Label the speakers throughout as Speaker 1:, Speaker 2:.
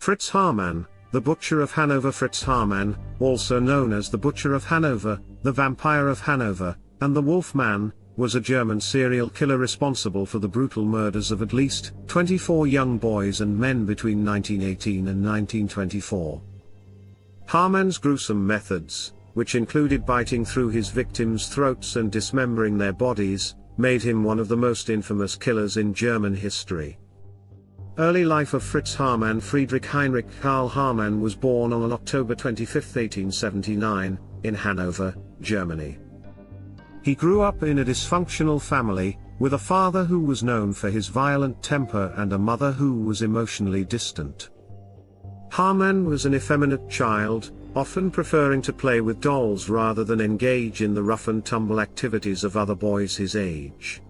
Speaker 1: Fritz Haarmann, the Butcher of Hanover. Fritz Haarmann, also known as the Butcher of Hanover, the Vampire of Hanover, and the Wolf Man, was a German serial killer responsible for the brutal murders of at least 24 young boys and men between 1918 and 1924. Haarmann's gruesome methods, which included biting through his victims' throats and dismembering their bodies, made him one of the most infamous killers in German history. Early life of Fritz Haarmann. Friedrich Heinrich Karl Haarmann was born on October 25, 1879, in Hanover, Germany. He grew up in a dysfunctional family, with a father who was known for his violent temper and a mother who was emotionally distant. Haarmann was an effeminate child, often preferring to play with dolls rather than engage in the rough-and-tumble activities of other boys his age.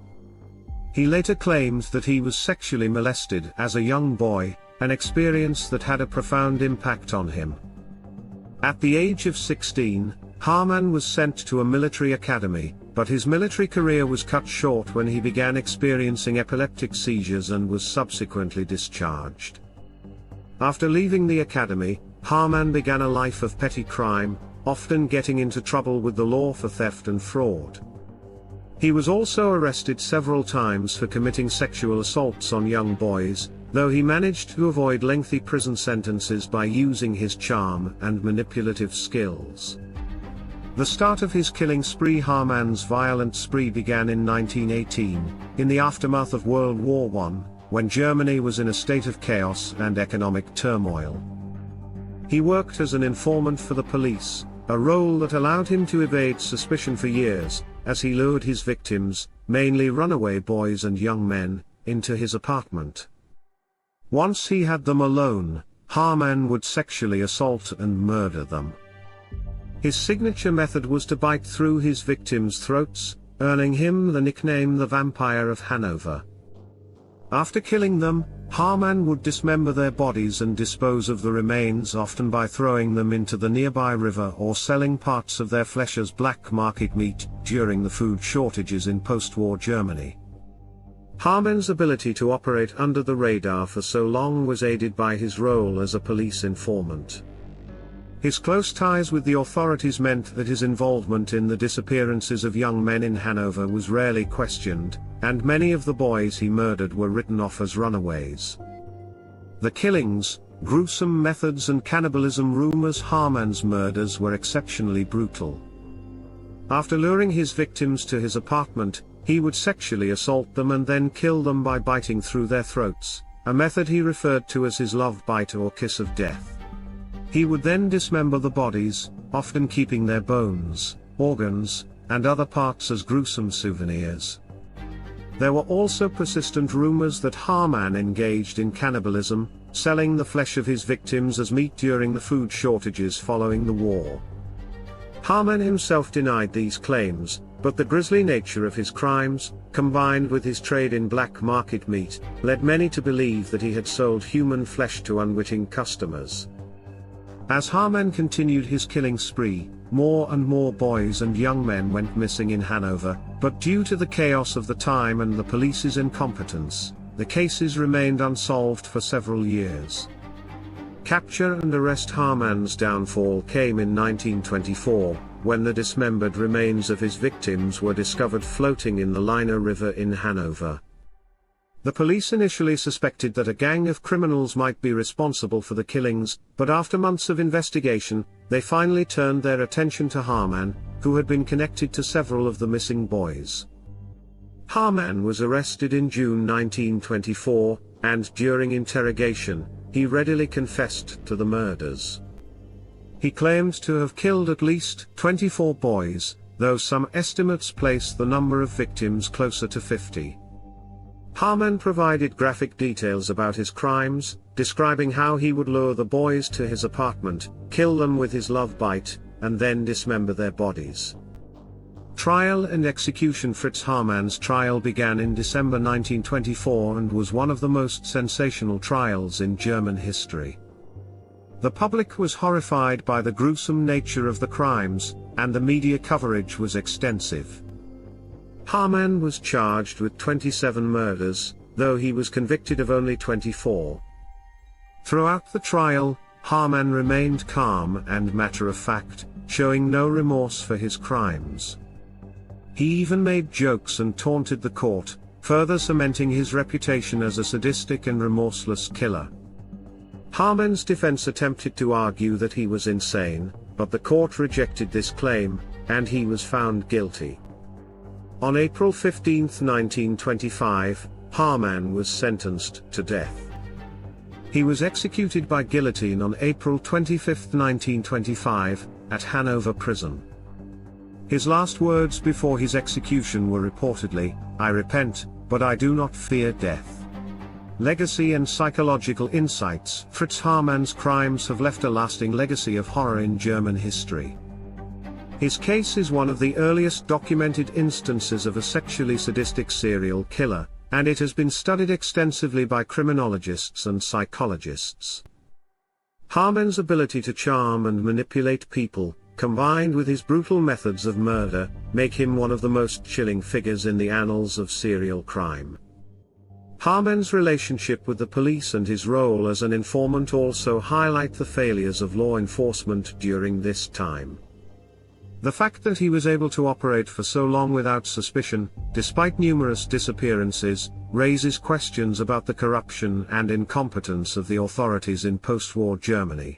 Speaker 1: He later claimed that he was sexually molested as a young boy, an experience that had a profound impact on him. At the age of 16, Haarmann was sent to a military academy, but his military career was cut short when he began experiencing epileptic seizures and was subsequently discharged. After leaving the academy, Haarmann began a life of petty crime, often getting into trouble with the law for theft and fraud. He was also arrested several times for committing sexual assaults on young boys, though he managed to avoid lengthy prison sentences by using his charm and manipulative skills. The start of his killing spree. Haarmann's violent spree began in 1918, in the aftermath of World War I, when Germany was in a state of chaos and economic turmoil. He worked as an informant for the police, a role that allowed him to evade suspicion for years, as he lured his victims, mainly runaway boys and young men, into his apartment. Once he had them alone, Haarmann would sexually assault and murder them. His signature method was to bite through his victims' throats, earning him the nickname the Vampire of Hanover. After killing them, Haarmann would dismember their bodies and dispose of the remains, often by throwing them into the nearby river or selling parts of their flesh as black market meat during the food shortages in post-war Germany. Haarmann's ability to operate under the radar for so long was aided by his role as a police informant. His close ties with the authorities meant that his involvement in the disappearances of young men in Hanover was rarely questioned, and many of the boys he murdered were written off as runaways. The killings, gruesome methods and cannibalism rumors. Haarmann's murders were exceptionally brutal. After luring his victims to his apartment, he would sexually assault them and then kill them by biting through their throats, a method he referred to as his love bite or kiss of death. He would then dismember the bodies, often keeping their bones, organs, and other parts as gruesome souvenirs. There were also persistent rumors that Haarmann engaged in cannibalism, selling the flesh of his victims as meat during the food shortages following the war. Haarmann himself denied these claims, but the grisly nature of his crimes, combined with his trade in black market meat, led many to believe that he had sold human flesh to unwitting customers. As Haarmann continued his killing spree, more and more boys and young men went missing in Hanover, but due to the chaos of the time and the police's incompetence, the cases remained unsolved for several years. Capture and arrest. Haarmann's downfall came in 1924, when the dismembered remains of his victims were discovered floating in the Leine River in Hanover. The police initially suspected that a gang of criminals might be responsible for the killings, but after months of investigation, they finally turned their attention to Haarmann, who had been connected to several of the missing boys. Haarmann was arrested in June 1924, and during interrogation, he readily confessed to the murders. He claimed to have killed at least 24 boys, though some estimates place the number of victims closer to 50. Haarmann provided graphic details about his crimes, describing how he would lure the boys to his apartment, kill them with his love bite, and then dismember their bodies. Trial and execution. Fritz Haarmann's trial began in December 1924 and was one of the most sensational trials in German history. The public was horrified by the gruesome nature of the crimes, and the media coverage was extensive. Haarmann was charged with 27 murders, though he was convicted of only 24. Throughout the trial, Haarmann remained calm and matter-of-fact, showing no remorse for his crimes. He even made jokes and taunted the court, further cementing his reputation as a sadistic and remorseless killer. Haarmann's defense attempted to argue that he was insane, but the court rejected this claim, and he was found guilty. On April 15, 1925, Haarmann was sentenced to death. He was executed by guillotine on April 25, 1925, at Hanover Prison. His last words before his execution were reportedly, "I repent, but I do not fear death." Legacy and psychological insights. Fritz Haarmann's crimes have left a lasting legacy of horror in German history. His case is one of the earliest documented instances of a sexually sadistic serial killer, and it has been studied extensively by criminologists and psychologists. Haarmann's ability to charm and manipulate people, combined with his brutal methods of murder, make him one of the most chilling figures in the annals of serial crime. Haarmann's relationship with the police and his role as an informant also highlight the failures of law enforcement during this time. The fact that he was able to operate for so long without suspicion, despite numerous disappearances, raises questions about the corruption and incompetence of the authorities in post-war Germany.